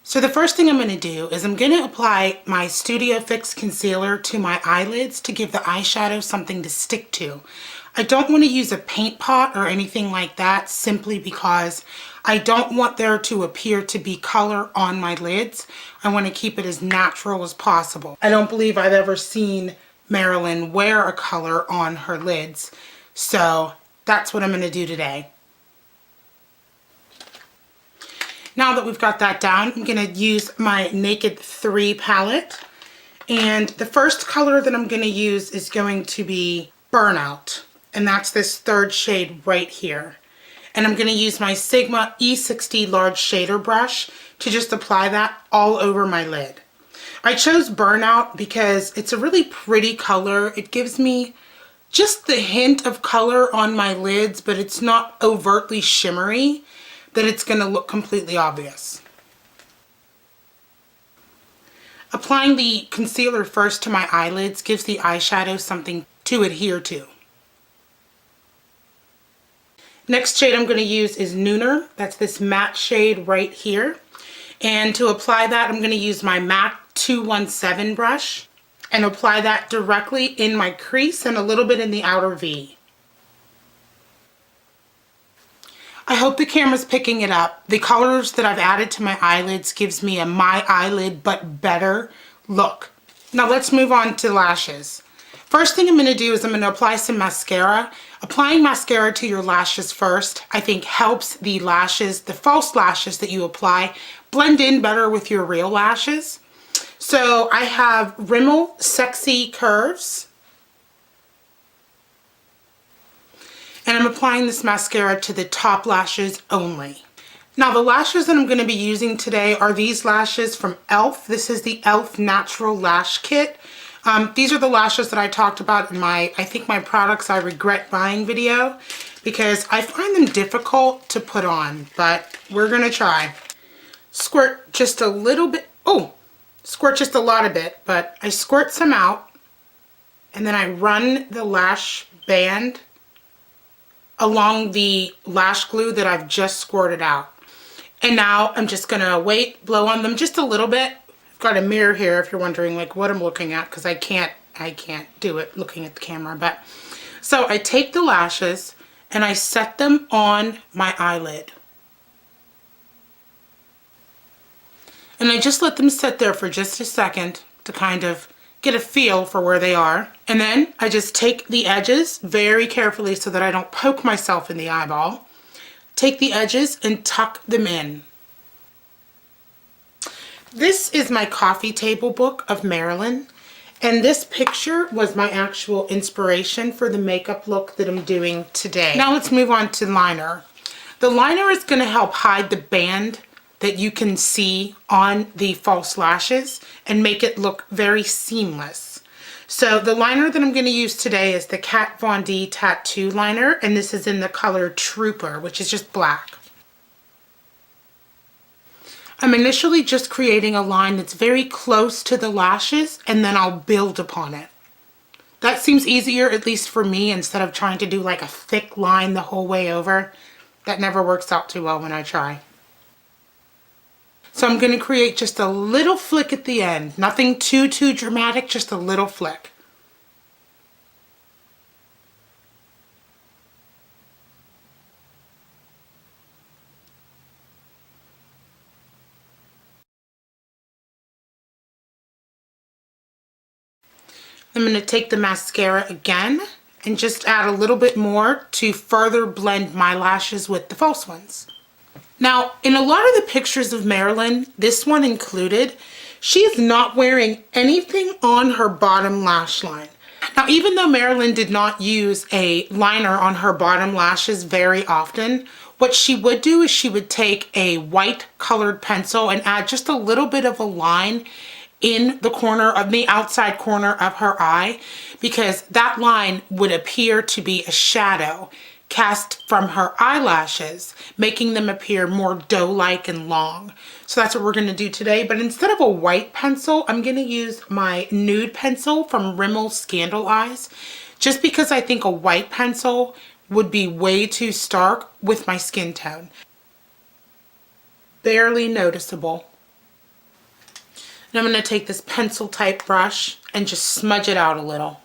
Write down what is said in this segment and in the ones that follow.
So the first thing I'm going to do is I'm going to apply my Studio Fix concealer to my eyelids to give the eyeshadow something to stick to. I don't want to use a paint pot or anything like that simply because I don't want there to appear to be color on my lids. I want to keep it as natural as possible. I don't believe I've ever seen Marilyn wear a color on her lids. So that's what I'm going to do today. Now that we've got that down, I'm going to use my Naked 3 palette. And the first color that I'm going to use is going to be Burnout. And that's this third shade right here. And I'm going to use my Sigma E60 large shader brush to just apply that all over my lid. I chose Burnout because it's a really pretty color. It gives me just the hint of color on my lids, but it's not overtly shimmery that it's going to look completely obvious. Applying the concealer first to my eyelids gives the eyeshadow something to adhere to. Next shade I'm going to use is Nooner. That's this matte shade right here. And to apply that, I'm going to use my MAC 217 brush and apply that directly in my crease and a little bit in the outer V. I hope the camera's picking it up. The colors that I've added to my eyelids gives me a my eyelid but better look. Now let's move on to lashes. First thing I'm going to do is I'm going to apply some mascara. Applying mascara to your lashes first, I think helps the lashes, the false lashes that you apply, blend in better with your real lashes. So I have Rimmel Sexy Curves. And I'm applying this mascara to the top lashes only. Now the lashes that I'm going to be using today are these lashes from e.l.f. This is the e.l.f. Natural Lash Kit. These are the lashes that I talked about in my, I think my products I regret buying video, because I find them difficult to put on, but we're going to try. Squirt just a little bit, squirt just a lot of it, but I squirt some out and then I run the lash band along the lash glue that I've just squirted out. And now I'm just gonna blow on them just a little bit. I've got a mirror here if you're wondering like what I'm looking at, because I can't do it looking at the camera. But so I take the lashes and I set them on my eyelid. And I just let them sit there for just a second to kind of get a feel for where they are. And then I just take the edges very carefully so that I don't poke myself in the eyeball. Take the edges and tuck them in. This is my coffee table book of Marilyn. And this picture was my actual inspiration for the makeup look that I'm doing today. Now let's move on to liner. The liner is going to help hide the band that you can see on the false lashes and make it look very seamless. So the liner that I'm going to use today is the Kat Von D Tattoo Liner, and this is in the color Trooper, which is just black. I'm initially just creating a line that's very close to the lashes, and then I'll build upon it. That seems easier, at least for me, instead of trying to do like a thick line the whole way over. That never works out too well when I try. So I'm going to create just a little flick at the end. Nothing too dramatic, just a little flick. I'm going to take the mascara again and just add a little bit more to further blend my lashes with the false ones. Now, in a lot of the pictures of Marilyn, this one included, she is not wearing anything on her bottom lash line. Now, even though Marilyn did not use a liner on her bottom lashes very often, what she would do is she would take a white colored pencil and add just a little bit of a line in the corner of the outside corner of her eye, because that line would appear to be a shadow cast from her eyelashes, making them appear more doe-like and long. So that's what we're going to do today. But instead of a white pencil, I'm going to use my nude pencil from Rimmel Scandal Eyes, just because I think a white pencil would be way too stark with my skin tone. Barely noticeable. And I'm going to take this pencil type brush and just smudge it out a little.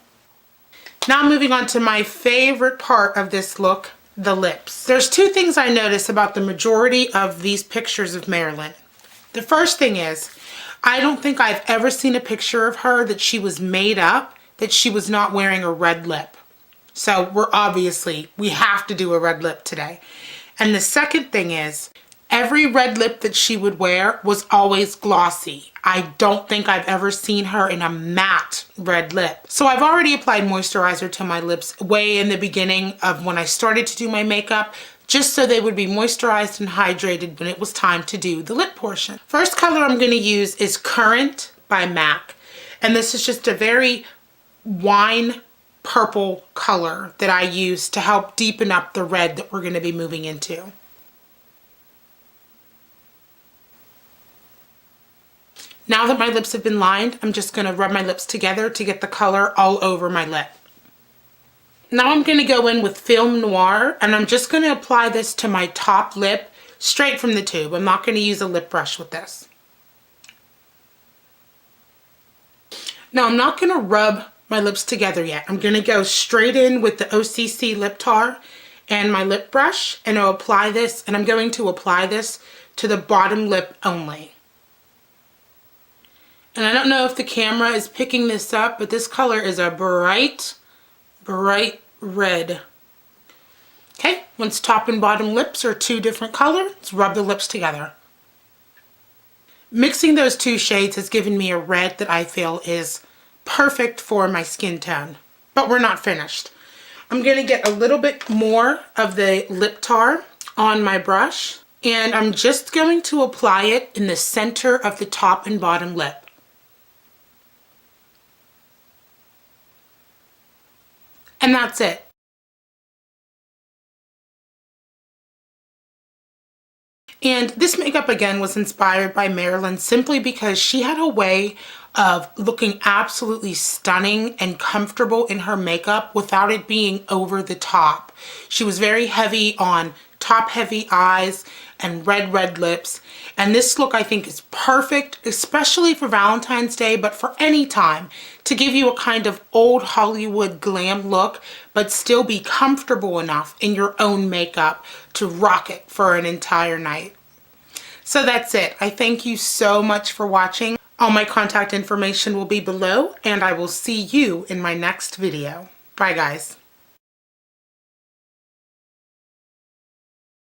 Now moving on to my favorite part of this look, the lips. There's two things I notice about the majority of these pictures of Marilyn. The first thing is, I don't think I've ever seen a picture of her that she was made up that she was not wearing a red lip. So we have to do a red lip today. And the second thing is, every red lip that she would wear was always glossy. I don't think I've ever seen her in a matte red lip. So I've already applied moisturizer to my lips way in the beginning of when I started to do my makeup, just so they would be moisturized and hydrated when it was time to do the lip portion. First color I'm going to use is Current by MAC. And this is just a very wine purple color that I use to help deepen up the red that we're going to be moving into. Now that my lips have been lined, I'm just going to rub my lips together to get the color all over my lip. Now I'm going to go in with Film Noir, and I'm just going to apply this to my top lip straight from the tube. I'm not going to use a lip brush with this. Now I'm not going to rub my lips together yet. I'm going to go straight in with the OCC lip tar and my lip brush, and I'll apply this, and I'm going to apply this to the bottom lip only. And I don't know if the camera is picking this up, but this color is a bright red. Okay, once top and bottom lips are two different colors, let's rub the lips together. Mixing those two shades has given me a red that I feel is perfect for my skin tone, but we're not finished. I'm going to get a little bit more of the lip tar on my brush, and I'm just going to apply it in the center of the top and bottom lip. And that's it. And this makeup again was inspired by Marilyn simply because she had a way of looking absolutely stunning and comfortable in her makeup without it being over the top. She was very heavy on top heavy eyes and red lips. And this look I think is perfect, especially for Valentine's Day, but for any time, to give you a kind of old Hollywood glam look, but still be comfortable enough in your own makeup to rock it for an entire night. So that's it. I thank you so much for watching. All my contact information will be below, and I will see you in my next video. Bye guys.